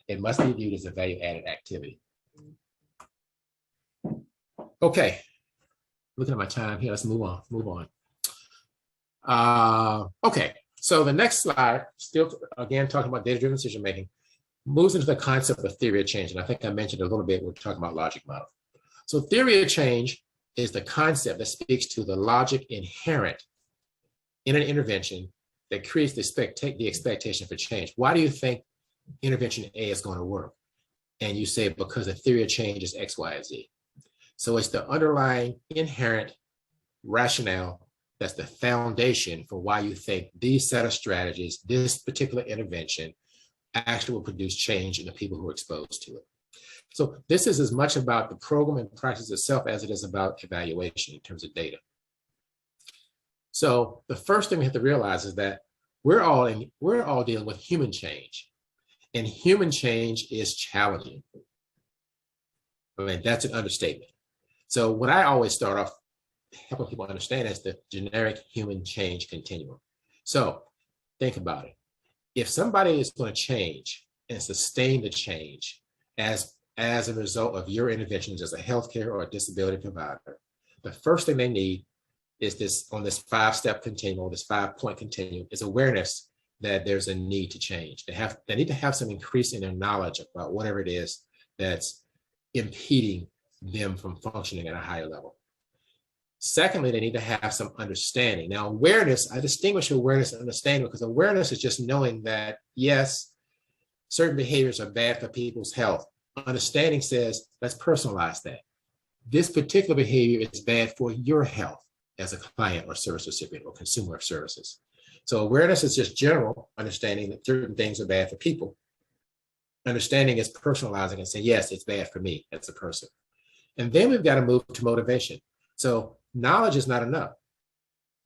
It must be viewed as a value-added activity. Okay, looking at my time here, let's move on. Okay, so the next slide, still again talking about data-driven decision-making, moves into the concept of theory of change. And I think I mentioned a little bit, we're talking about logic model. So theory of change is the concept that speaks to the logic inherent in an intervention that creates the expectation for change. Why do you think intervention A is going to work? And you say, because the theory of change is X, Y, and Z. So it's the underlying inherent rationale that's the foundation for why you think these set of strategies, this particular intervention, actually will produce change in the people who are exposed to it. So this is as much about the program and practice itself as it is about evaluation in terms of data. So the first thing we have to realize is that we're all dealing with human change, and human change is challenging. I mean, that's an understatement. So what I always start off helping people understand is the generic human change continuum. So think about it. If somebody is going to change and sustain the change as a result of your interventions as a healthcare or a disability provider, the first thing they need is this, on this 5-step continuum, this 5-point continuum, is awareness that there's a need to change. They need to have some increase in their knowledge about whatever it is that's impeding them from functioning at a higher level. Secondly, they need to have some understanding. Now, awareness, I distinguish awareness and understanding because awareness is just knowing that, yes, certain behaviors are bad for people's health. Understanding says, let's personalize that. This particular behavior is bad for your health as a client or service recipient or consumer of services. So awareness is just general understanding that certain things are bad for people. Understanding is personalizing and saying, yes, it's bad for me as a person. And then we've got to move to motivation. So knowledge is not enough.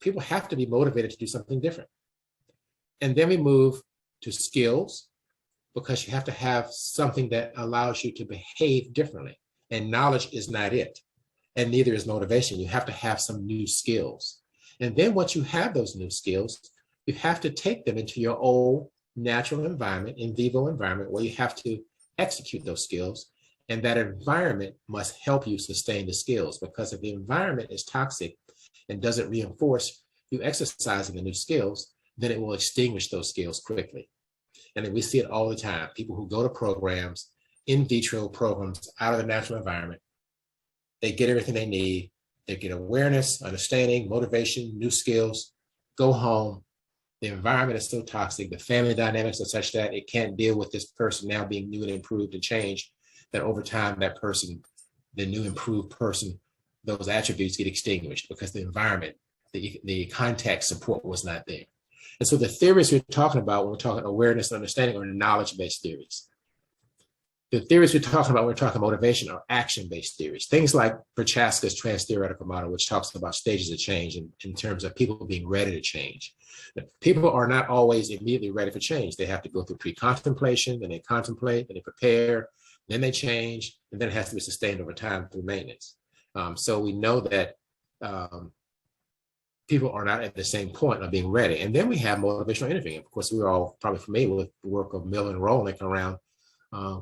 People have to be motivated to do something different. And then we move to skills, because you have to have something that allows you to behave differently. And knowledge is not it. And neither is motivation. You have to have some new skills. And then once you have those new skills, you have to take them into your old natural environment, in vivo environment, where you have to execute those skills. And that environment must help you sustain the skills, because if the environment is toxic and doesn't reinforce you exercising the new skills, then it will extinguish those skills quickly. And then we see it all the time. People who go to programs, in vitro programs, out of the natural environment, they get everything they need. They get awareness, understanding, motivation, new skills, go home. The environment is so toxic. The family dynamics are such that it can't deal with this person now being new and improved and changed, that over time, that person, the new improved person, those attributes get extinguished because the environment, the context support was not there. And so the theories we're talking about when we're talking awareness and understanding are knowledge-based theories. The theories we're talking about when we're talking motivation are action-based theories. Things like Prochaska's trans-theoretical model, which talks about stages of change in terms of people being ready to change. People are not always immediately ready for change. They have to go through pre-contemplation, then they contemplate, then they prepare, then they change, and then it has to be sustained over time through maintenance. So we know that people are not at the same point of being ready. And then we have motivational interviewing. Of course, we're all probably familiar with the work of Miller and Rowling around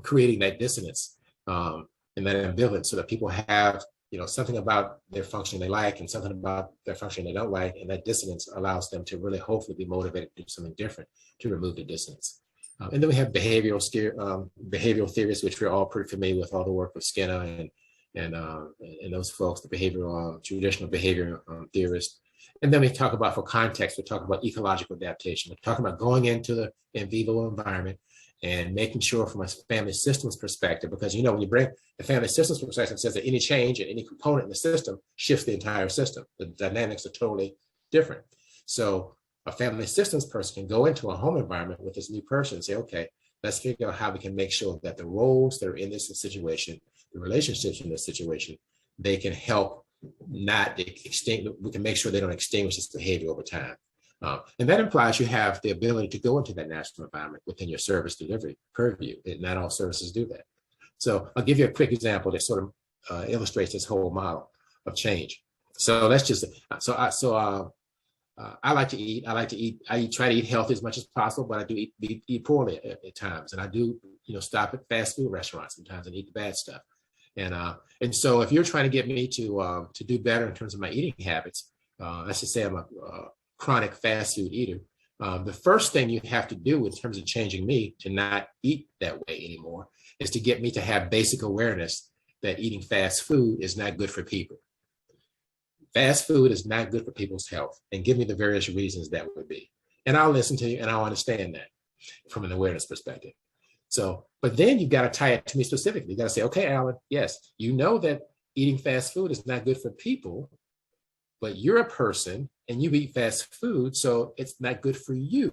creating that dissonance and that ambivalence, so that people have, something about their function they like and something about their function they don't like, and that dissonance allows them to really hopefully be motivated to do something different to remove the dissonance. And then we have behavioral theories, which we're all pretty familiar with, all the work of Skinner and those folks, the behavioral traditional behavior theorists. And then we talk about, for context, we're talking about ecological adaptation. We're talking about going into the in vivo environment and making sure from a family systems perspective, because when you bring the family systems perspective, it says that any change in any component in the system shifts the entire system. The dynamics are totally different. So a family systems person can go into a home environment with this new person and say, okay, let's figure out how we can make sure that the roles that are in this situation, the relationships in this situation, they can help not extinguish, we can make sure they don't extinguish this behavior over time. And that implies you have the ability to go into that natural environment within your service delivery purview. And not all services do that. So I'll give you a quick example that sort of illustrates this whole model of change. So let's just, I like to eat. I try to eat healthy as much as possible, but I do eat poorly at times. And I do stop at fast food restaurants sometimes and eat the bad stuff. And so if you're trying to get me to do better in terms of my eating habits, let's just say I'm a chronic fast food eater. The first thing you have to do in terms of changing me to not eat that way anymore is to get me to have basic awareness that eating fast food is not good for people. Fast food is not good for people's health, and give me the various reasons that would be. And I'll listen to you and I'll understand that from an awareness perspective. So, but then you've got to tie it to me specifically. You got to say, okay, Alan, yes, you know that eating fast food is not good for people, but you're a person and you eat fast food, so it's not good for you.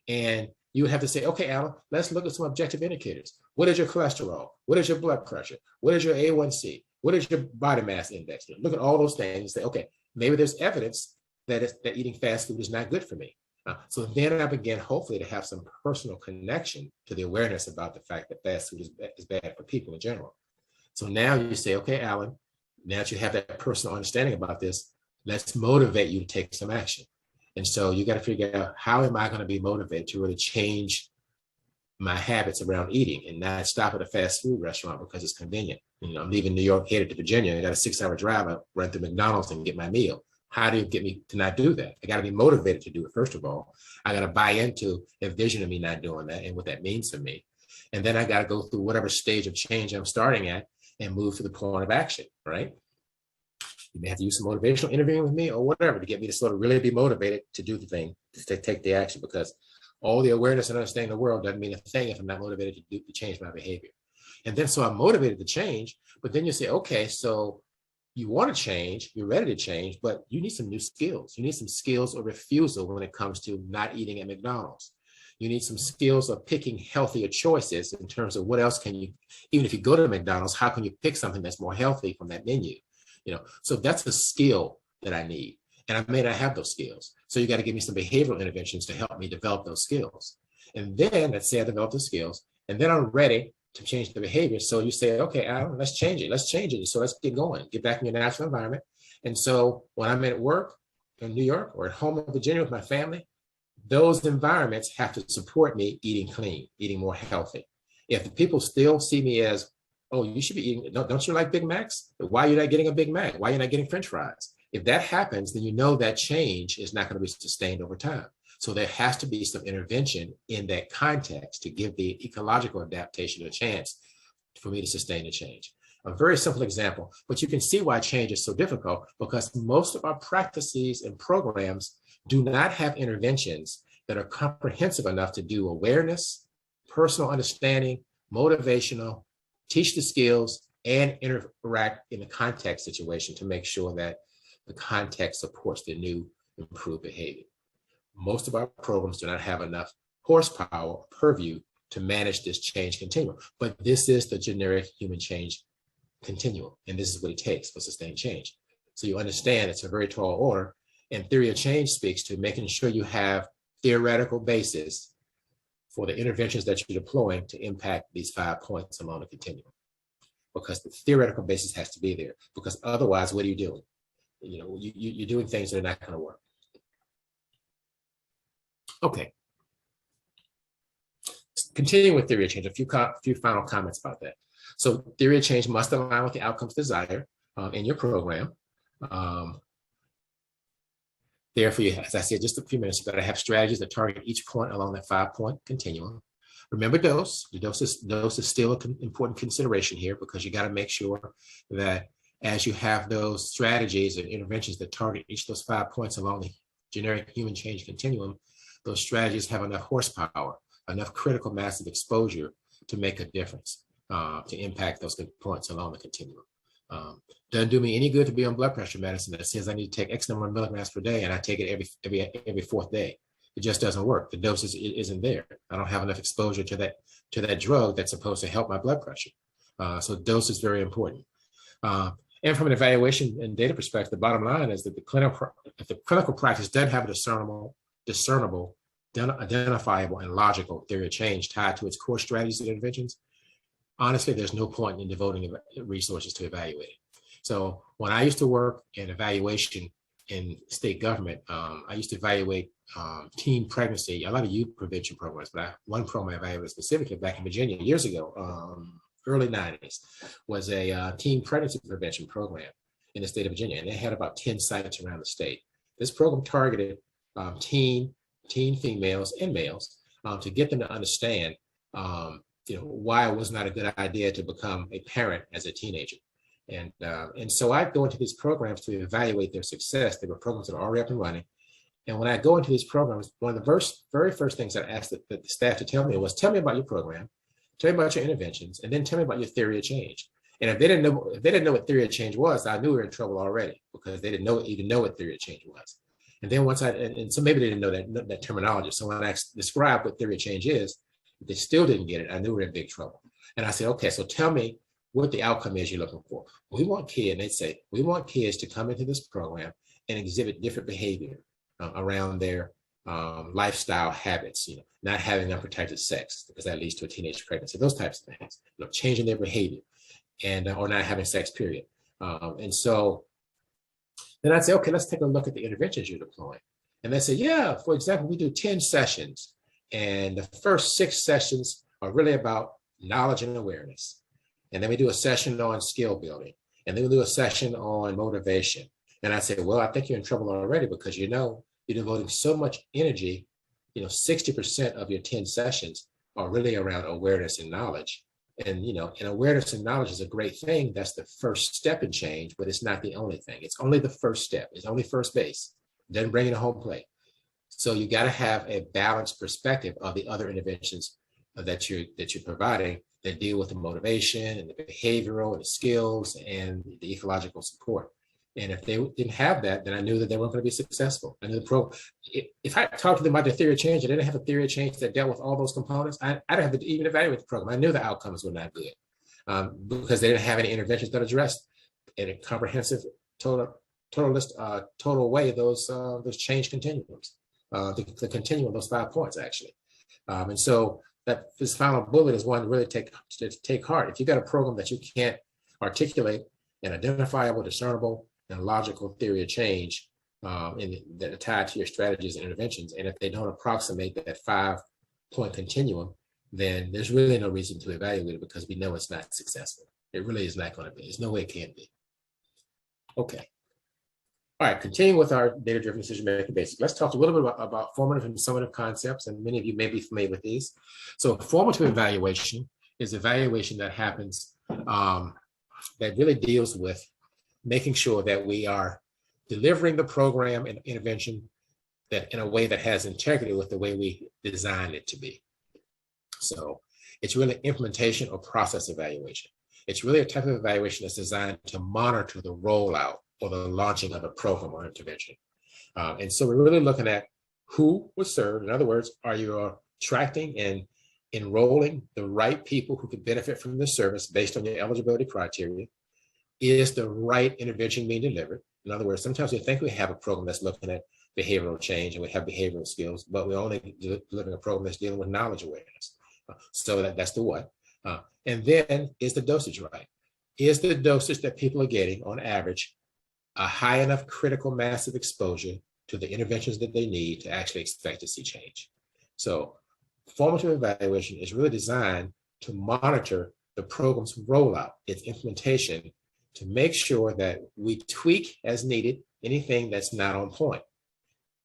And you have to say, okay, Alan, let's look at some objective indicators. What is your cholesterol? What is your blood pressure? What is your A1C? What is your body mass index? Look at all those things and say, okay, maybe there's evidence that eating fast food is not good for me. So then I begin hopefully to have some personal connection to the awareness about the fact that fast food is bad for people in general. So now you say, okay, Alan, now that you have that personal understanding about this, let's motivate you to take some action. And so you got to figure out, how am I going to be motivated to really change my habits around eating and not stop at a fast food restaurant because it's convenient? I'm leaving New York, headed to Virginia. I got a 6-hour drive. I run through McDonald's and get my meal. How do you get me to not do that? I got to be motivated to do it. First of all, I got to buy into a vision of me not doing that and what that means to me. And then I got to go through whatever stage of change I'm starting at and move to the point of action, right? You may have to use some motivational interviewing with me or whatever to get me to sort of really be motivated to do the thing, to take the action, because all the awareness and understanding of the world doesn't mean a thing if I'm not motivated to change my behavior. And then so I'm motivated to change, but then you say, okay, so you want to change, you're ready to change, but you need some new skills. You need some skills of refusal when it comes to not eating at McDonald's. You need some skills of picking healthier choices in terms of what else can you, even if you go to McDonald's, how can you pick something that's more healthy from that menu? So that's a skill that I need. And I may not have those skills. So you got to give me some behavioral interventions to help me develop those skills. And then let's say I develop the skills, and then I'm ready to change the behavior. So you say, okay, Alan, let's change it. Let's change it. So let's get going, get back in your natural environment. And so when I'm at work in New York or at home in Virginia with my family, those environments have to support me eating clean, eating more healthy. If the people still see me as, oh, you should be eating, don't you like Big Macs? Why are you not getting a Big Mac? Why are you not getting French fries? If that happens, then you know that change is not going to be sustained over time. So there has to be some intervention in that context to give the ecological adaptation a chance for me to sustain the change. A very simple example, but you can see why change is so difficult, because most of our practices and programs do not have interventions that are comprehensive enough to do awareness, personal understanding, motivational, teach the skills, and interact in a context situation to make sure that the context supports the new improved behavior. Most of our programs do not have enough horsepower or purview to manage this change continuum, but this is the generic human change continuum, and this is what it takes for sustained change. So you understand it's a very tall order, and theory of change speaks to making sure you have theoretical basis for the interventions that you're deploying to impact these 5 points along the continuum, because the theoretical basis has to be there, because otherwise, what are you doing? You're doing things that are not going to work. Okay. Continuing with theory of change, a few final comments about that. So theory of change must align with the outcomes desired in your program. Therefore, as I said just a few minutes ago, I have strategies that target each point along that 5-point continuum. Remember dose. The dose is still an important consideration here, because you got to make sure that as you have those strategies and interventions that target each of those 5 points along the generic human change continuum, those strategies have enough horsepower, enough critical mass of exposure to make a difference, to impact those points along the continuum. Doesn't do me any good to be on blood pressure medicine that says I need to take X number of milligrams per day and I take it every fourth day. It just doesn't work. The dose isn't there. I don't have enough exposure to that drug that's supposed to help my blood pressure. So dose is very important. And from an evaluation and data perspective, the bottom line is that if the clinical practice doesn't have a discernible, identifiable, and logical theory of change tied to its core strategies and interventions, honestly, there's no point in devoting resources to evaluate it. So when I used to work in evaluation, in state government, I used to evaluate teen pregnancy, a lot of youth prevention programs, but one program I evaluated specifically back in Virginia years ago, early 90s, was a teen pregnancy prevention program in the state of Virginia. And they had about 10 sites around the state. This program targeted teen females and males to get them to understand why it was not a good idea to become a parent as a teenager. And so I go into these programs to evaluate their success. They were programs that are already up and running. And when I go into these programs, one of the very first things I asked the staff to tell me was, tell me about your program, tell me about your interventions, and then tell me about your theory of change. And if they didn't know what theory of change was, I knew we were in trouble already, because they didn't even know what theory of change was. And then so maybe they didn't know that terminology. So when I described what theory of change is, if they still didn't get it, I knew we were in big trouble. And I said, okay, so tell me what the outcome is you're looking for. We want kids to come into this program and exhibit different behavior around their lifestyle habits, not having unprotected sex, because that leads to a teenage pregnancy, those types of things, changing their behavior, and or not having sex, period. And so then I'd say, okay, let's take a look at the interventions you're deploying. And they say, yeah, for example, we do 10 sessions, and the first 6 sessions are really about knowledge and awareness. And then we do a session on skill building, and then we do a session on motivation. And I say, well, I think you're in trouble already, because you're devoting so much energy. 60% of your 10 sessions are really around awareness and knowledge. And awareness and knowledge is a great thing. That's the first step in change, but it's not the only thing. It's only the first step. It's only first base. It doesn't bring it to home plate. So you got to have a balanced perspective of the other interventions that you're providing that deal with the motivation and the behavioral and the skills and the ecological support. And if they didn't have that, then I knew that they weren't going to be successful. I knew if I talked to them about the theory of change and they didn't have a theory of change that dealt with all those components, I didn't have to even evaluate the program. I knew the outcomes were not good because they didn't have any interventions that addressed in a comprehensive, total way those change continuums, the continuum, those 5 points actually. And so this final bullet is one to really take heart. If you've got a program that you can't articulate an identifiable, discernible, and logical theory of change that are tied to your strategies and interventions, and if they don't approximate that 5-point continuum, then there's really no reason to evaluate it, because we know it's not successful. It really is not going to be. There's no way it can be. Okay. All right, continuing with our data-driven decision-making basics, let's talk a little bit about formative and summative concepts, and many of you may be familiar with these. So formative evaluation is evaluation that happens that really deals with making sure that we are delivering the program and intervention that in a way that has integrity with the way we designed it to be. So it's really implementation or process evaluation. It's really a type of evaluation that's designed to monitor the rollout or the launching of a program or intervention. And so we're really looking at who was served. In other words, are you attracting and enrolling the right people who could benefit from the service based on your eligibility criteria? Is the right intervention being delivered? In other words, sometimes we think we have a program that's looking at behavioral change and we have behavioral skills, but we're only delivering a program that's dealing with knowledge awareness. So that's the what. And then, is the dosage right? Is the dosage that people are getting on average a high enough critical mass of exposure to the interventions that they need to actually expect to see change? So formative evaluation is really designed to monitor the program's rollout, its implementation, to make sure that we tweak as needed anything that's not on point.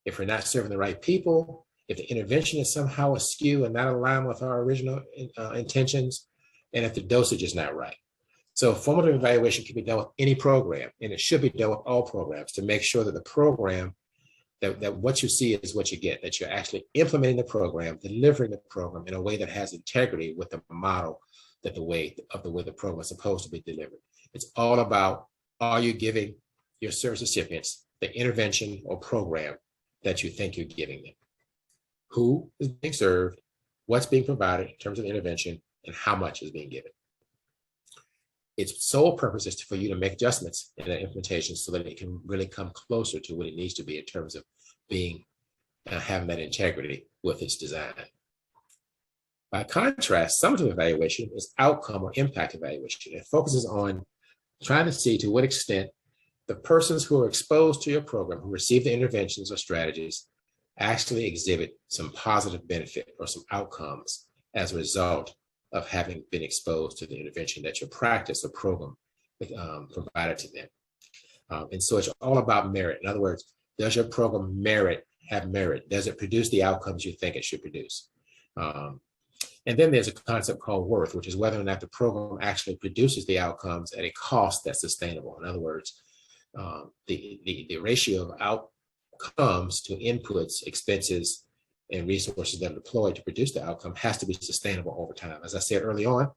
If we're not serving the right people, if the intervention is somehow askew and not aligned with our original intentions, and if the dosage is not right. So formative evaluation can be done with any program, and it should be done with all programs to make sure that the program, that what you see is what you get, that you're actually implementing the program, delivering the program in a way that has integrity with the model that the way the program is supposed to be delivered. It's all about, are you giving your service recipients the intervention or program that you think you're giving them? Who is being served, what's being provided in terms of intervention, and how much is being given. Its sole purpose is for you to make adjustments in the implementation so that it can really come closer to what it needs to be in terms of being having that integrity with its design. By contrast, summative evaluation is outcome or impact evaluation. It focuses on trying to see to what extent the persons who are exposed to your program, who receive the interventions or strategies, actually exhibit some positive benefit or some outcomes as a result of having been exposed to the intervention that your practice or program provided to them. And so it's all about merit. In other words, does your program have merit? Does it produce the outcomes you think it should produce? And then there's a concept called worth, which is whether or not the program actually produces the outcomes at a cost that's sustainable. In other words, the ratio of outcomes to inputs, expenses, and resources that are deployed to produce the outcome has to be sustainable over time. As I said early on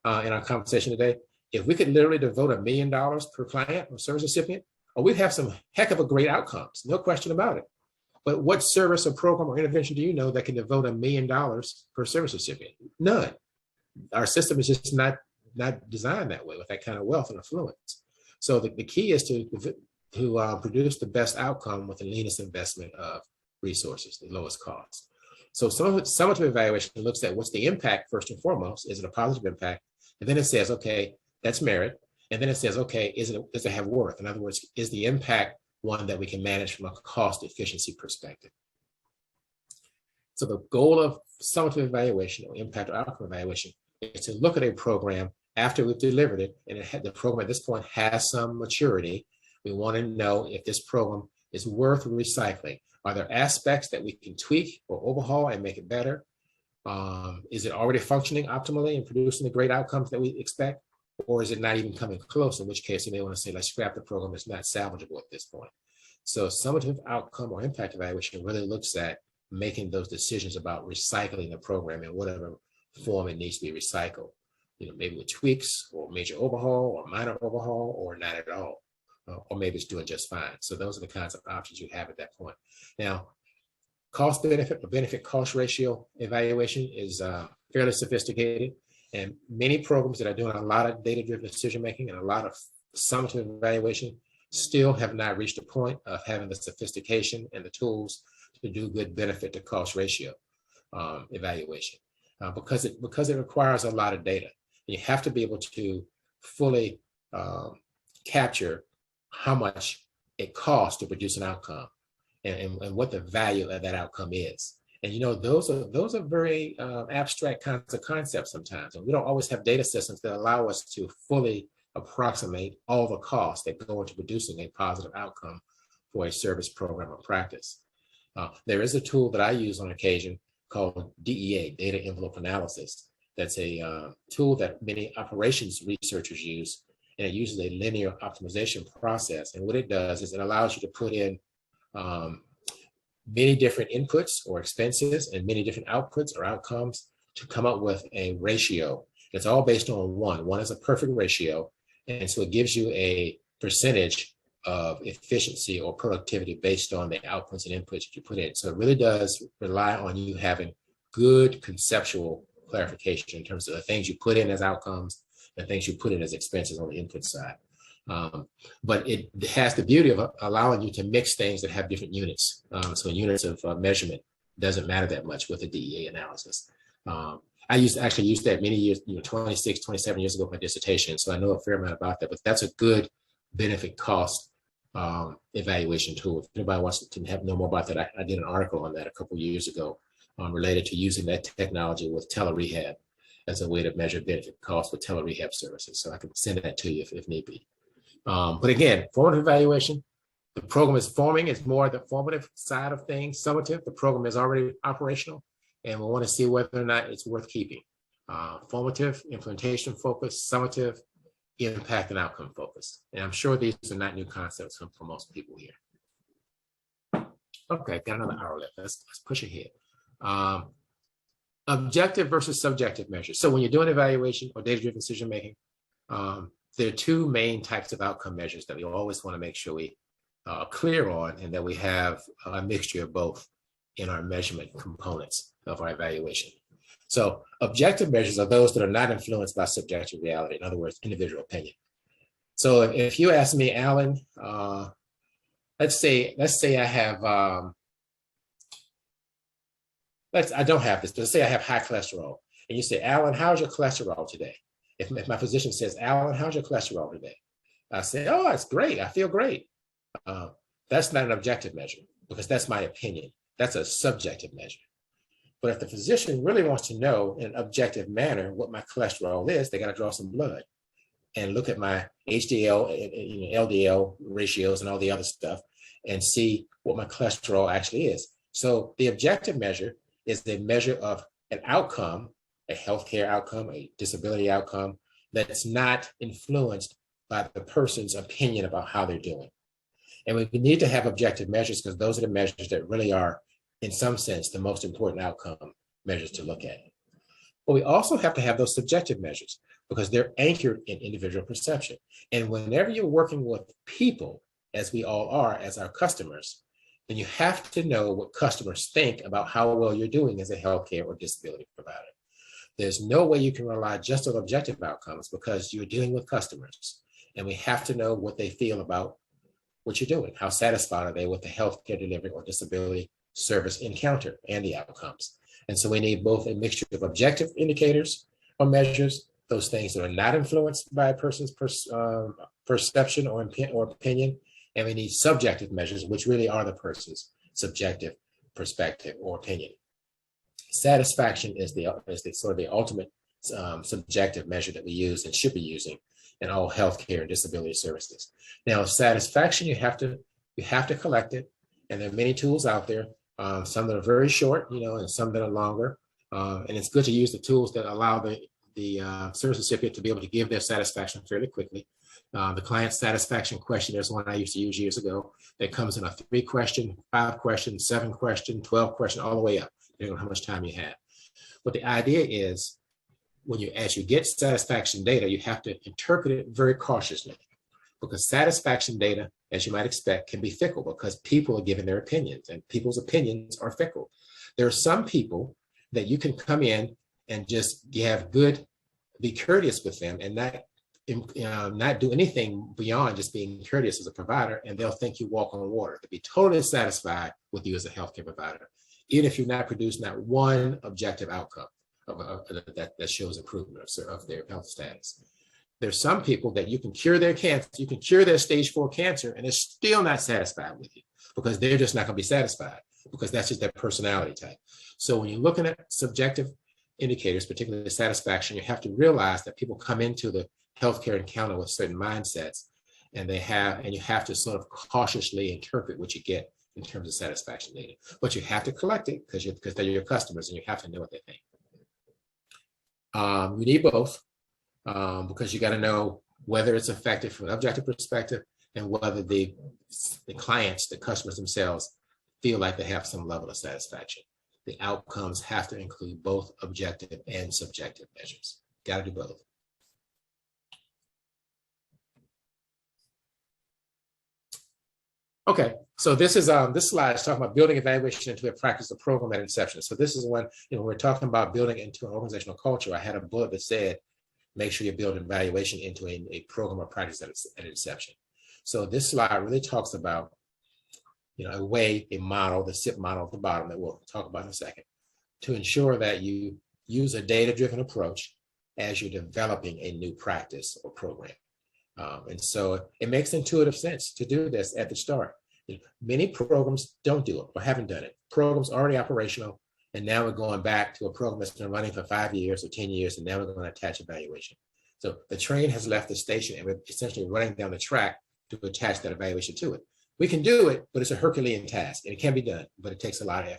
in our conversation today, if we could literally devote $1 million per client or service recipient, we'd have some heck of a great outcomes, no question about it. But what service or program or intervention do you know that can devote $1 million per service recipient? None. Our system is just not designed that way with that kind of wealth and affluence. So the key is to produce the best outcome with the leanest investment of resources, the lowest cost. So summative evaluation looks at what's the impact first and foremost. Is it a positive impact? And then it says, okay, that's merit. And then it says, okay, does it have worth? In other words, is the impact one that we can manage from a cost efficiency perspective? So the goal of summative evaluation or impact or outcome evaluation is to look at a program after we've delivered it, and the program at this point has some maturity. We want to know if this program is worth recycling. Are there aspects that we can tweak or overhaul and make it better? Is it already functioning optimally and producing the great outcomes that we expect? Or is it not even coming close? In which case, you may want to say, let's scrap the program. It's not salvageable at this point. So summative outcome or impact evaluation really looks at making those decisions about recycling the program in whatever form it needs to be recycled. Maybe with tweaks or major overhaul or minor overhaul or not at all. Or maybe it's doing just fine. So those are the kinds of options you have at that point. Now, cost benefit or benefit cost ratio evaluation is fairly sophisticated. And many programs that are doing a lot of data-driven decision-making and a lot of summative evaluation still have not reached a point of having the sophistication and the tools to do good benefit to cost ratio evaluation because it requires a lot of data. You have to be able to fully capture how much it costs to produce an outcome and what the value of that outcome is. And those are very abstract kinds of concepts sometimes, and we don't always have data systems that allow us to fully approximate all the costs that go into producing a positive outcome for a service program or practice. There is a tool that I use on occasion called DEA, Data Envelope Analysis. That's a tool that many operations researchers use, and it uses a linear optimization process. And what it does is it allows you to put in many different inputs or expenses and many different outputs or outcomes to come up with a ratio. It's all based on one. One is a perfect ratio. And so it gives you a percentage of efficiency or productivity based on the outputs and inputs that you put in. So it really does rely on you having good conceptual clarification in terms of the things you put in as outcomes and things you put in as expenses on the input side. But it has the beauty of allowing you to mix things that have different units. So units of measurement doesn't matter that much with the DEA analysis. I actually used that many years, 26, 27 years ago for my dissertation. So I know a fair amount about that, but that's a good benefit cost evaluation tool. If anybody wants to know more about that, I did an article on that a couple of years ago related to using that technology with telerehab as a way to measure benefit cost with telerehab services. So I can send that to you if need be. But again, formative evaluation, the program is forming, it's more the formative side of things. Summative, the program is already operational, and we want to see whether or not it's worth keeping. Formative, implementation focus, summative, impact and outcome focus. And I'm sure these are not new concepts for most people here. Okay, got another hour left. Let's push ahead. Objective versus subjective measures. So when you're doing evaluation or data-driven decision-making, there are two main types of outcome measures that we always want to make sure we are clear on and that we have a mixture of both in our measurement components of our evaluation. So objective measures are those that are not influenced by subjective reality, in other words, individual opinion. So if you ask me, Alan, let's say I have, I don't have this, but let's say I have high cholesterol. And you say, Alan, how's your cholesterol today? If my physician says, Alan, how's your cholesterol today? I say, oh, it's great. I feel great. Uh, that's not an objective measure because that's my opinion. That's a subjective measure. But if the physician really wants to know in an objective manner what my cholesterol is, they got to draw some blood and look at my HDL and LDL ratios and all the other stuff and see what my cholesterol actually is. So the objective measure is a measure of an outcome, a healthcare outcome, a disability outcome that's not influenced by the person's opinion about how they're doing. And we need to have objective measures because those are the measures that really are, in some sense, the most important outcome measures to look at. But we also have to have those subjective measures because they're anchored in individual perception. And whenever you're working with people, as we all are, as our customers, then you have to know what customers think about how well you're doing as a healthcare or disability provider. There's no way you can rely just on objective outcomes because you're dealing with customers. And we have to know what they feel about what you're doing. How satisfied are they with the healthcare delivery or disability service encounter and the outcomes? And so we need both a mixture of objective indicators or measures, those things that are not influenced by a person's perception or opinion, and we need subjective measures, which really are the person's subjective perspective or opinion. Satisfaction is the sort of the ultimate subjective measure that we use and should be using in all healthcare and disability services. Now, satisfaction, you have to collect it, and there are many tools out there. Some that are very short, and some that are longer. And it's good to use the tools that allow the service recipient to be able to give their satisfaction fairly quickly. The client satisfaction questionnaire is one I used to use years ago. That comes in a 3-question, 5-question, 7-question, 12-question, all the way up, depending on how much time you have. But the idea is, as you get satisfaction data, you have to interpret it very cautiously, because satisfaction data, as you might expect, can be fickle because people are giving their opinions, and people's opinions are fickle. There are some people that you can come in and just be courteous with them and not do anything beyond just being courteous as a provider, and they'll think you walk on water. They'll be totally satisfied with you as a healthcare provider, even if you're not producing that one objective outcome that shows improvement of their health status. There's some people that you can cure their cancer, you can cure their stage 4 cancer, and they're still not satisfied with you because they're just not going to be satisfied because that's just their personality type. So when you're looking at subjective indicators, particularly satisfaction, you have to realize that people come into the healthcare encounter with certain mindsets, and you have to sort of cautiously interpret what you get in terms of satisfaction data. But you have to collect it because they're your customers, and you have to know what they think. You need both because you got to know whether it's effective from an objective perspective and whether the clients, the customers themselves, feel like they have some level of satisfaction. The outcomes have to include both objective and subjective measures. Got to do both. Okay, so this slide is talking about building evaluation into a practice or program at inception. So this is when we're talking about building into an organizational culture. I had a bullet that said, make sure you build evaluation into a program or practice at inception. So this slide really talks about a model, the SIP model at the bottom that we'll talk about in a second, to ensure that you use a data-driven approach as you're developing a new practice or program. And so it makes intuitive sense to do this at the start. Many programs don't do it or haven't done it. Programs already operational, and now we're going back to a program that's been running for 5 years or 10 years, and now we're going to attach evaluation. So the train has left the station, and we're essentially running down the track to attach that evaluation to it. We can do it, but it's a Herculean task, and it can be done, but it takes a lot of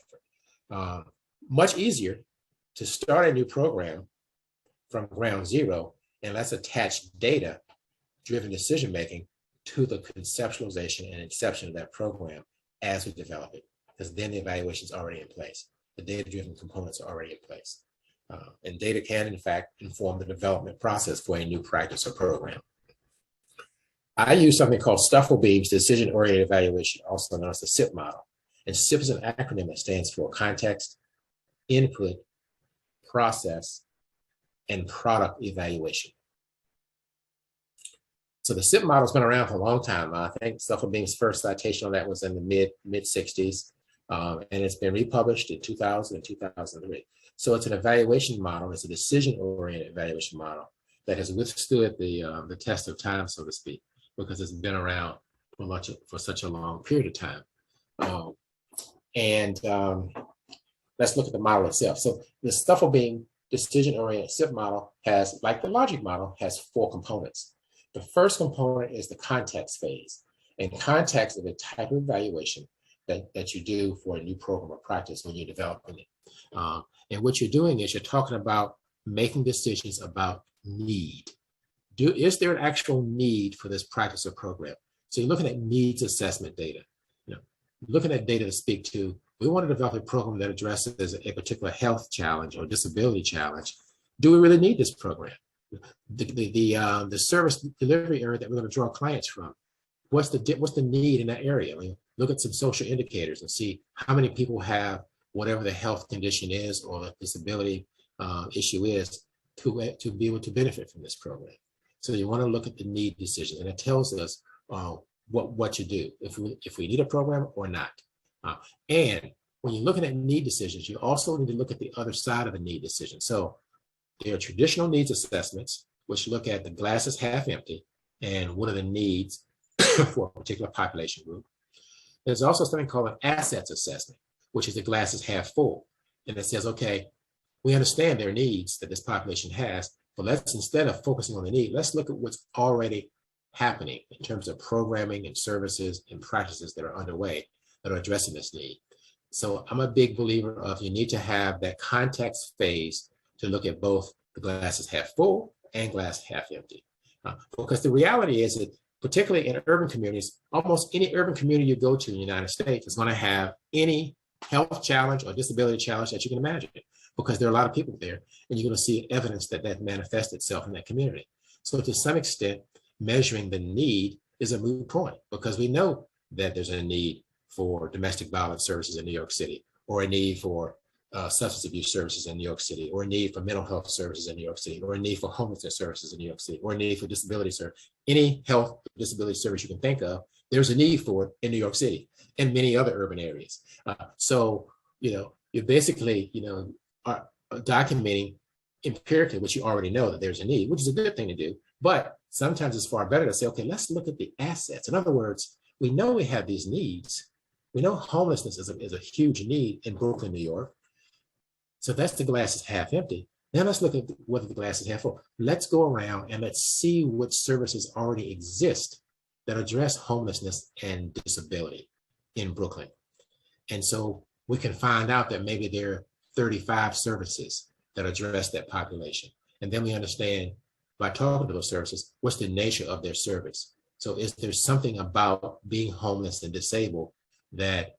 effort. Much easier to start a new program from ground zero, and let's attach data-driven decision-making to the conceptualization and inception of that program as we develop it, because then the evaluation is already in place. The data-driven components are already in place. And data can, in fact, inform the development process for a new practice or program. I use something called Stufflebeam's decision-oriented evaluation, also known as the SIP model. And SIP is an acronym that stands for context, input, process, and product evaluation. So the SIP model has been around for a long time. I think Stufflebeam's first citation on that was in the mid-60s, and it's been republished in 2000 and 2003. So it's an evaluation model. It's a decision-oriented evaluation model that has withstood the test of time, so to speak. because it's been around for such a long period of time. And let's look at the model itself. So the Stufflebeam decision-oriented SIP model has, like the logic model, has 4 components. The first component is the context phase. And context is a type of evaluation that you do for a new program or practice when you're developing it. And what you're doing is you're talking about making decisions about need. Is there an actual need for this practice or program? So you're looking at needs assessment data. Looking at data to speak to, we want to develop a program that addresses a particular health challenge or disability challenge. Do we really need this program? The service delivery area that we're going to draw clients from, what's the need in that area? Look at some social indicators and see how many people have whatever the health condition is or the disability issue is to be able to benefit from this program. So you want to look at the need decision, and it tells us what to do, if we need a program or not. And when you're looking at need decisions, you also need to look at the other side of the need decision. So there are traditional needs assessments, which look at the glass is half empty and what are the needs for a particular population group. There's also something called an assets assessment, which is the glass is half full. And it says, okay, we understand their needs that this population has, but let's, instead of focusing on the need, let's look at what's already happening in terms of programming and services and practices that are underway that are addressing this need. So I'm a big believer of, you need to have that context phase to look at both the glass is half full and glass half empty. Because the reality is that, particularly in urban communities, almost any urban community you go to in the United States is going to have any health challenge or disability challenge that you can imagine, because there are a lot of people there, and you're going to see evidence that manifests itself in that community. So to some extent, measuring the need is a moot point, because we know that there's a need for domestic violence services in New York City, or a need for substance abuse services in New York City, or a need for mental health services in New York City, or a need for homelessness services in New York City, or a need for disability service. Any health disability service you can think of, there's a need for it in New York City and many other urban areas. So, you're basically, are documenting empirically what you already know, that there's a need, which is a good thing to do. But sometimes it's far better to say, okay, let's look at the assets. In other words, we know we have these needs. We know homelessness is a huge need in Brooklyn, New York. So that's the glass is half empty. Now let's look at whether the glass is half full. Let's go around and let's see what services already exist that address homelessness and disability in Brooklyn. And so we can find out that maybe there are 35 services that address that population. And then we understand, by talking to those services, what's the nature of their service. So is there something about being homeless and disabled that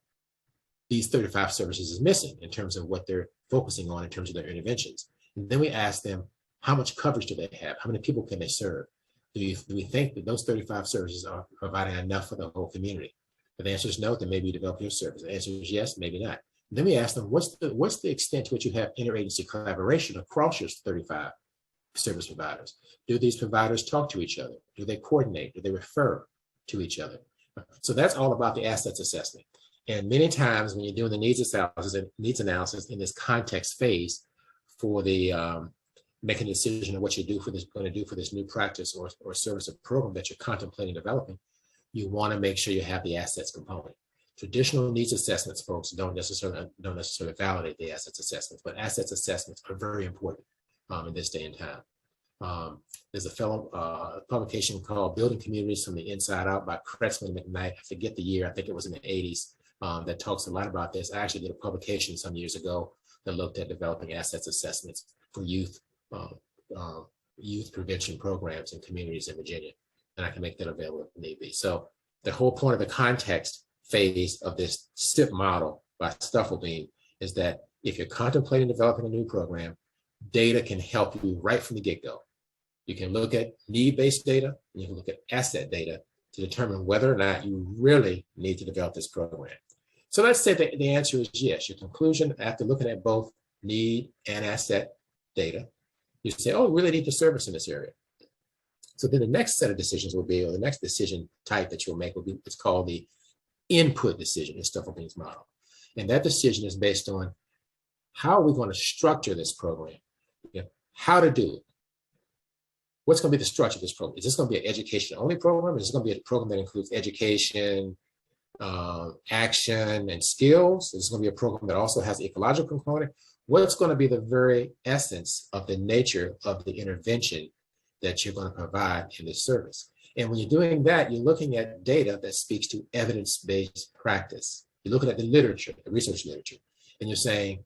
these 35 services is missing in terms of what they're focusing on in terms of their interventions? And then we ask them, how much coverage do they have? How many people can they serve? Do we think that those 35 services are providing enough for the whole community? If the answer is no, then maybe you develop your service. The answer is yes, maybe not. And then we ask them, what's the extent to which you have interagency collaboration across your 35 service providers? Do these providers talk to each other? Do they coordinate? Do they refer to each other? So that's all about the assets assessment. And many times when you're doing the needs analysis in this context phase for the making a decision on what you're going to do for this new practice or service or program that you're contemplating developing, you want to make sure you have the assets component. Traditional needs assessments, folks, don't necessarily validate the assets assessments, but assets assessments are very important in this day and time. There's a publication called Building Communities from the Inside Out by Kretzmann and McKnight. I forget the year, I think it was in the 80s, that talks a lot about this. I actually did a publication some years ago that looked at developing assets assessments for youth prevention programs in communities in Virginia. And I can make that available if need be. So the whole point of the context phase of this SIP model by Stufflebeam is that if you're contemplating developing a new program, data can help you right from the get-go. You can look at need-based data, and you can look at asset data to determine whether or not you really need to develop this program. So let's say that the answer is yes. Your conclusion after looking at both need and asset data, you say, oh, we really need the service in this area. So then the next set of decisions will be, or the next decision type that you'll make will be, it's called the input decision in Stufflebeam's model. And that decision is based on how are we going to structure this program, how to do it, what's going to be the structure of this program? Is this going to be an education-only program? Is this going to be a program that includes education, action, and skills? Is this going to be a program that also has an ecological component? What's going to be the very essence of the nature of the intervention that you're going to provide in this service? And when you're doing that, you're looking at data that speaks to evidence-based practice. You're looking at the literature, the research literature, and you're saying,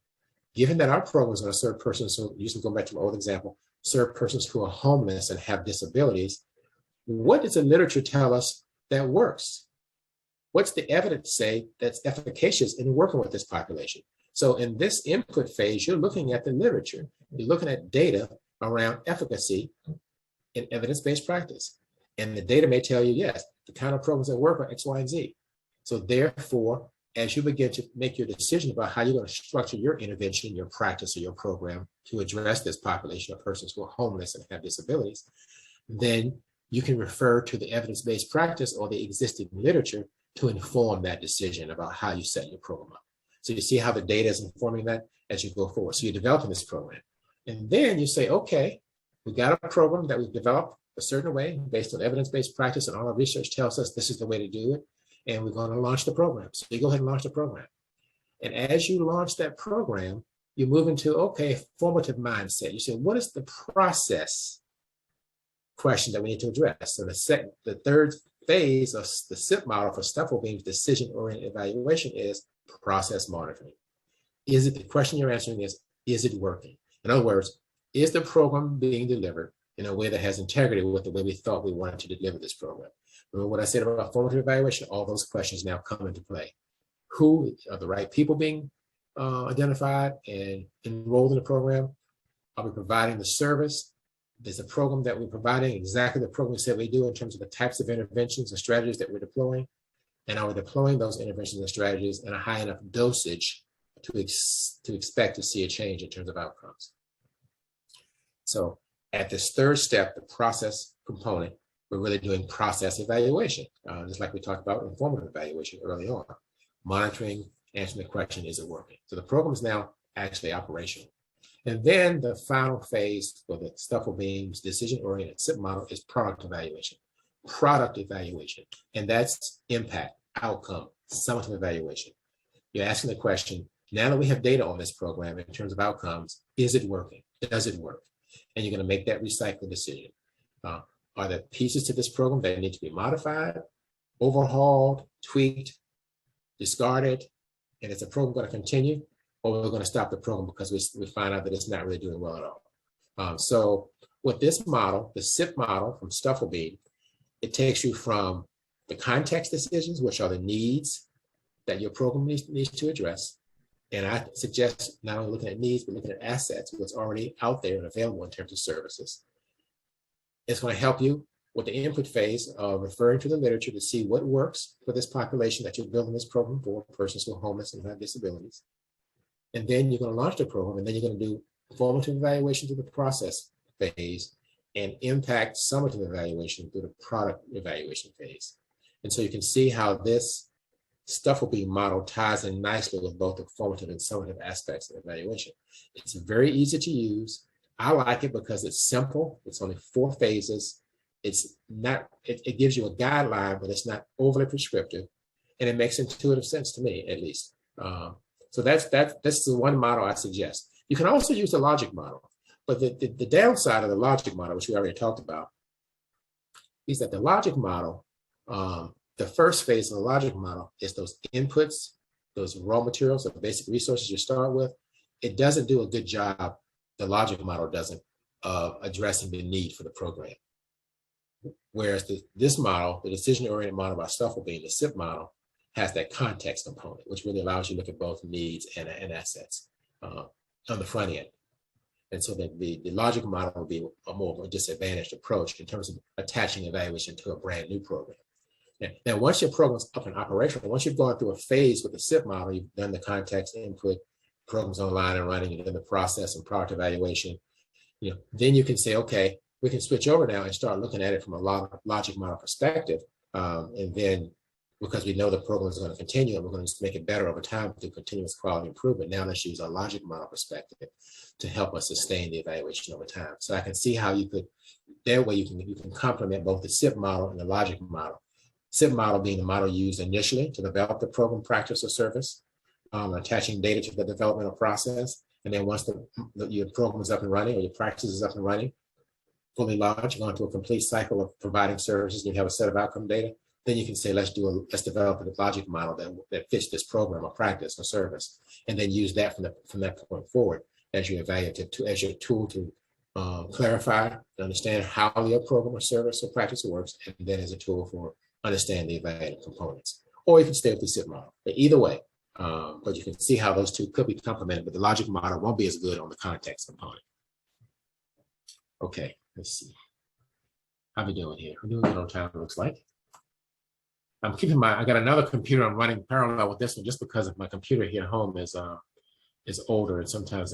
given that our program is going to serve persons, so you can go back to my old example, serve persons who are homeless and have disabilities, what does the literature tell us that works? What's the evidence say that's efficacious in working with this population? So in this input phase, you're looking at the literature. You're looking at data around efficacy in evidence-based practice. And the data may tell you, yes, the kind of programs that work are X, Y, and Z. So therefore, as you begin to make your decision about how you're going to structure your intervention, your practice, or your program to address this population of persons who are homeless and have disabilities, then you can refer to the evidence-based practice or the existing literature to inform that decision about how you set your program up. So you see how the data is informing that as you go forward. So you're developing this program. And then you say, okay, we got a program that we've developed a certain way based on evidence-based practice, and all our research tells us this is the way to do it. And we're going to launch the program. So you go ahead and launch the program. And as you launch that program, you move into, okay, formative mindset. You say, what is the process question that we need to address? So the third phase of the SIP model for Stufflebeam's decision-oriented evaluation is process monitoring. Is it, the question you're answering is it working? In other words, is the program being delivered in a way that has integrity with the way we thought we wanted to deliver this program? Remember what I said about formative evaluation? All those questions now come into play. Who are the right people being identified and enrolled in the program? Are we providing the service? Is the program that we're providing exactly the program we said we do in terms of the types of interventions and strategies that we're deploying? And are we deploying those interventions and strategies in a high enough dosage to expect to see a change in terms of outcomes? So at this third step, the process component, we're really doing process evaluation, just like we talked about informative evaluation early on. Monitoring, answering the question, is it working? So the program is now actually operational. And then the final phase for the Stufflebeam's decision-oriented SIP model is product evaluation. Product evaluation, and that's impact, outcome, summative evaluation. You're asking the question, now that we have data on this program in terms of outcomes, is it working? Does it work? And you're going to make that recycling decision. Are there pieces to this program that need to be modified, overhauled, tweaked, discarded? And is the program going to continue, or we're going to stop the program because we find out that it's not really doing well at all? So with this model, the SIP model from Stufflebeam, it takes you from the context decisions, which are the needs that your program needs to address. And I suggest not only looking at needs, but looking at assets, what's already out there and available in terms of services. It's going to help you with the input phase of referring to the literature to see what works for this population that you're building this program for, persons who are homeless and have disabilities. And then you're going to launch the program, and then you're going to do formative evaluation through the process phase and impact summative evaluation through the product evaluation phase. And so you can see how this Stufflebeam model ties in nicely with both the formative and summative aspects of evaluation. It's very easy to use. I like it because it's simple. It's only 4 phases. It's not, it gives you a guideline, but it's not overly prescriptive, and it makes intuitive sense to me, at least. So this is the one model I suggest. You can also use the logic model, but the downside of the logic model, which we already talked about, is that the logic model, the first phase of the logic model is those inputs, those raw materials, the basic resources you start with. It doesn't do a good job, the logic model doesn't, of addressing the need for the program. Whereas this model, the decision-oriented model by Stufflebeam, the SIP model, has that context component, which really allows you to look at both needs and assets on the front end. And so that the logic model will be a more of a disadvantaged approach in terms of attaching evaluation to a brand new program. Now, once your program's up and operational, once you've gone through a phase with the SIP model, you've done the context input, programs online and running, you've done the process and product evaluation, then you can say, okay, we can switch over now and start looking at it from a logic model perspective. And then, because we know the program is going to continue and we're going to make it better over time through continuous quality improvement, now let's use a logic model perspective to help us sustain the evaluation over time. So I can see how you could that way you can complement both the SIP model and the logic model. SIP model being the model used initially to develop the program, practice, or service, attaching data to the developmental process. And then once your program is up and running or your practice is up and running, fully launched, going through a complete cycle of providing services, and you have a set of outcome data, then you can say, let's develop a logic model that fits this program or practice or service, and then use that from that point forward as your as your tool to clarify and understand how your program or service or practice works, and then as a tool for understanding the evaluative components. Or you can stay with the SIP model. But either way, but you can see how those two could be complemented, but the logic model won't be as good on the context component. Okay, let's see. How we doing here? We're doing good on time, it looks like. I'm keeping I got another computer I'm running parallel with this one just because of my computer here at home is older, and sometimes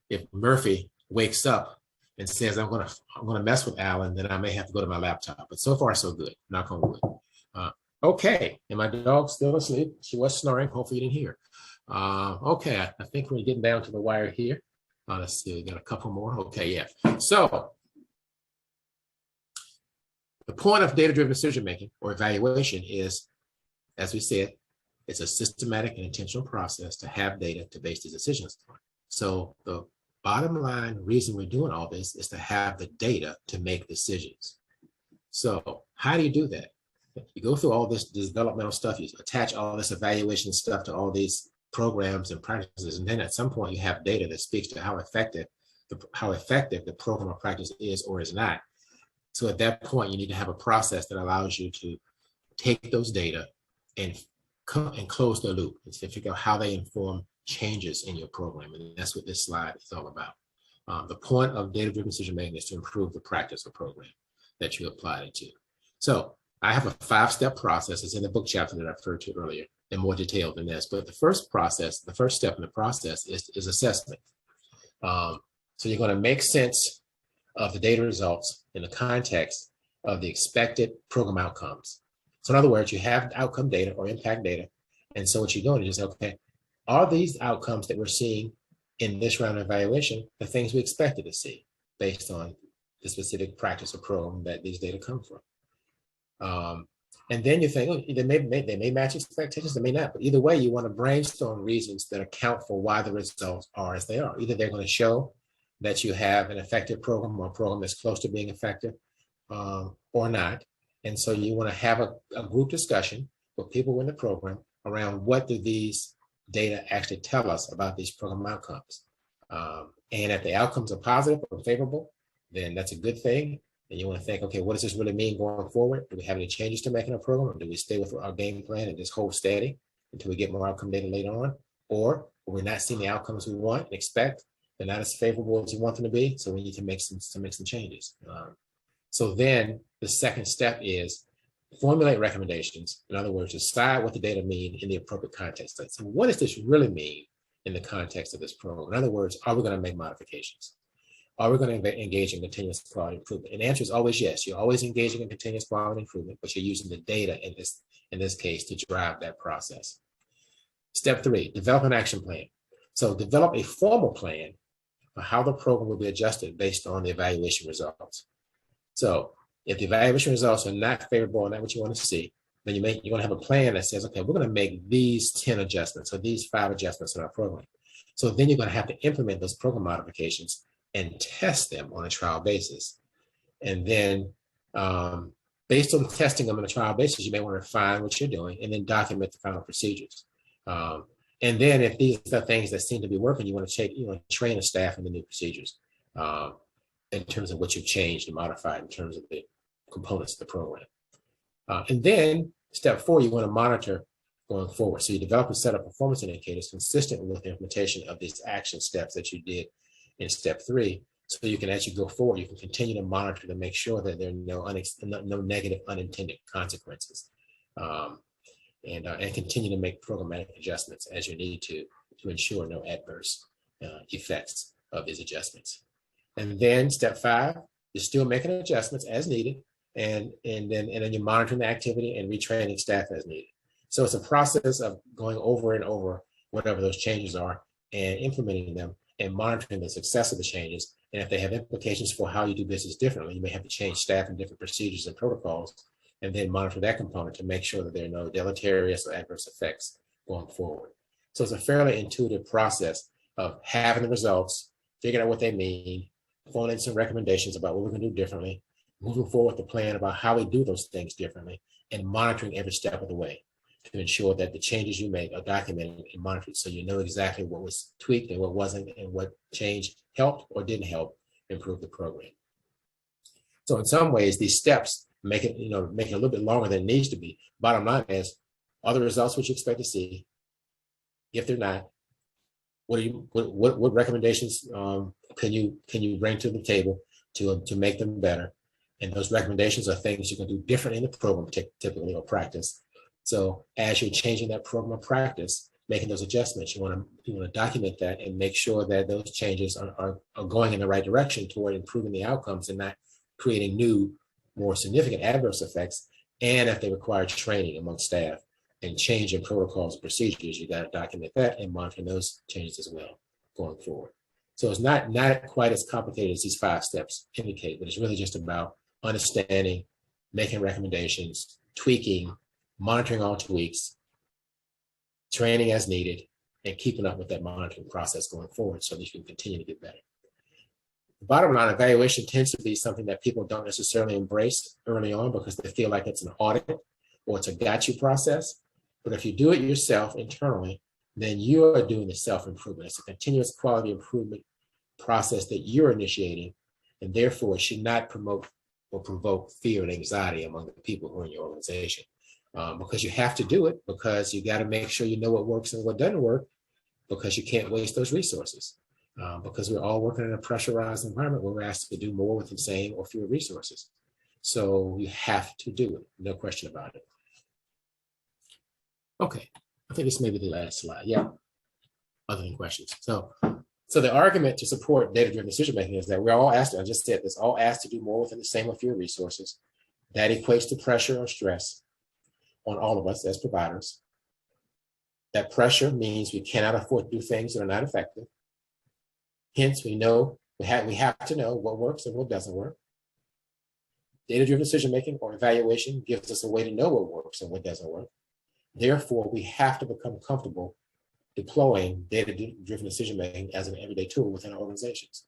if Murphy wakes up and says I'm gonna mess with Alan, then I may have to go to my laptop. But so far so good. Knock on wood. Okay, and my dog's still asleep. She was snoring. Hopefully you didn't hear. Okay, I think we're getting down to the wire here. Let's see, we got a couple more. Okay, yeah. So the point of data-driven decision-making or evaluation is, as we said, it's a systematic and intentional process to have data to base these decisions on. So the bottom line reason we're doing all this is to have the data to make decisions. So how do you do that? You go through all this developmental stuff, you attach all this evaluation stuff to all these programs and practices, and then at some point you have data that speaks to how effective the program or practice is or is not. So at that point, you need to have a process that allows you to take those data and close the loop and figure out how they inform changes in your program. And that's what this slide is all about. The point of data-driven decision-making is to improve the practice or program that you applied it to. So I have a 5-step process. It's in the book chapter that I referred to earlier in more detail than this. But the first step in the process is assessment. So you're going to make sense of the data results in the context of the expected program outcomes. So in other words, you have outcome data or impact data. And so what you're doing is, okay, are these outcomes that we're seeing in this round of evaluation the things we expected to see based on the specific practice or program that these data come from? And then you think, oh, they may match expectations, they may not. But either way, you want to brainstorm reasons that account for why the results are as they are. Either they're going to show that you have an effective program or a program that's close to being effective or not. And so you want to have a group discussion with people in the program around what do these data actually tell us about these program outcomes. And if the outcomes are positive or favorable, then that's a good thing. And you want to think, okay, what does this really mean going forward? Do we have any changes to make in our program? Or do we stay with our game plan and just hold steady until we get more outcome data later on? Or we're not seeing the outcomes we want and expect, they're not as favorable as you want them to be, so we need to make some changes. So then the second step is formulate recommendations. In other words, decide what the data mean in the appropriate context. So what does this really mean in the context of this program? In other words, are we going to make modifications? Are we going to engage in continuous quality improvement? And the answer is always yes. You're always engaging in continuous quality improvement, but you're using the data in this case to drive that process. Step 3, develop an action plan. So develop a formal plan for how the program will be adjusted based on the evaluation results. So if the evaluation results are not favorable or not what you want to see, then you're going to have a plan that says, okay, we're going to make these 10 adjustments or these 5 adjustments in our program. So then you're going to have to implement those program modifications and test them on a trial basis. And then based on testing them on a trial basis, you may want to refine what you're doing and then document the final procedures. And then if these are things that seem to be working, you want to train the staff in the new procedures in terms of what you've changed and modified in terms of the components of the program. And then step 4, you want to monitor going forward. So you develop a set of performance indicators consistent with the implementation of these action steps that you did in step 3. So you can, as you go forward, you can continue to monitor to make sure that there are no negative unintended consequences. And continue to make programmatic adjustments as you need to ensure no adverse effects of these adjustments. And then step 5, you're still making adjustments as needed, and then you're monitoring the activity and retraining staff as needed. So it's a process of going over and over whatever those changes are and implementing them and monitoring the success of the changes. And if they have implications for how you do business differently, you may have to change staff and different procedures and protocols, and then monitor that component to make sure that there are no deleterious or adverse effects going forward. So it's a fairly intuitive process of having the results, figuring out what they mean, phoning in some recommendations about what we can do differently, moving forward with the plan about how we do those things differently, and monitoring every step of the way to ensure that the changes you make are documented and monitored so you know exactly what was tweaked and what wasn't, and what change helped or didn't help improve the program. So in some ways, these steps make it, make it a little bit longer than it needs to be. Bottom line is, are the results what you expect to see? If they're not, what recommendations can you bring to the table to make them better? And those recommendations are things you can do different in the program, typically, or practice. So as you're changing that program or practice, making those adjustments, you want to document that and make sure that those changes are going in the right direction toward improving the outcomes and not creating new, more significant adverse effects. And if they require training among staff and change in protocols and procedures, you got to document that and monitor those changes as well going forward. So it's not quite as complicated as these 5 steps indicate, but it's really just about understanding, making recommendations, tweaking, monitoring all tweaks, training as needed, and keeping up with that monitoring process going forward so that you can continue to get better. The bottom line, evaluation tends to be something that people don't necessarily embrace early on because they feel like it's an audit or it's a got-you process. But if you do it yourself internally, then you are doing the self-improvement. It's a continuous quality improvement process that you're initiating, and therefore it should not promote or provoke fear and anxiety among the people who are in your organization. Because you have to do it, because you got to make sure you know what works and what doesn't work, because you can't waste those resources. Because we're all working in a pressurized environment where we're asked to do more with the same or fewer resources. So you have to do it, no question about it. Okay, I think this may be the last slide. Yeah, other than questions. So the argument to support data-driven decision-making is that we're all asked, I just said this, all asked to do more within the same or fewer resources. That equates to pressure or stress on all of us as providers. That pressure means we cannot afford to do things that are not effective. Hence, we have to know what works and what doesn't work. Data-driven decision-making or evaluation gives us a way to know what works and what doesn't work. Therefore, we have to become comfortable deploying data-driven decision-making as an everyday tool within our organizations.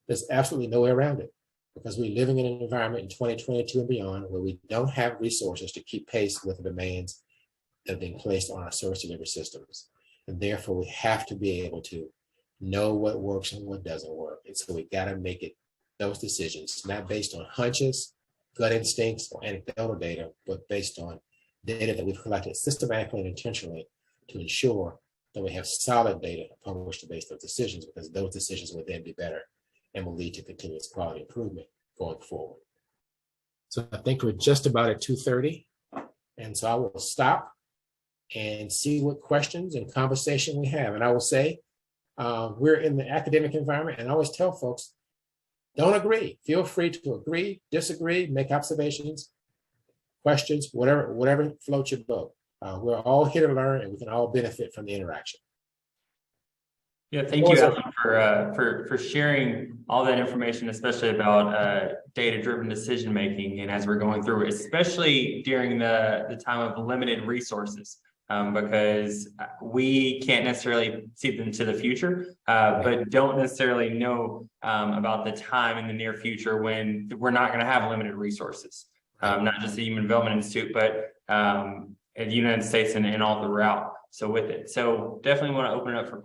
There's absolutely no way around it because we're living in an environment in 2022 and beyond where we don't have resources to keep pace with the demands that are being placed on our service delivery systems. And therefore, we have to be able to know what works and what doesn't work. And so we got to make those decisions, not based on hunches, gut instincts, or anecdotal data, but based on data that we've collected systematically and intentionally to ensure that we have solid data upon which to base those decisions, because those decisions will then be better and will lead to continuous quality improvement going forward. So I think we're just about at 2:30. And so I will stop and see what questions and conversation we have. And I will say, we're in the academic environment, and I always tell folks, don't agree. Feel free to agree, disagree, make observations, questions, whatever floats your boat. We're all here to learn, and we can all benefit from the interaction. Yeah, thank you, Alan, for sharing all that information, especially about data-driven decision making, and as we're going through, especially during the time of limited resources, because we can't necessarily see into the future, but don't necessarily know about the time in the near future when we're not going to have limited resources, not just the Human Development Institute, but in the United States and all throughout. So with it, so definitely want to open it up for questions.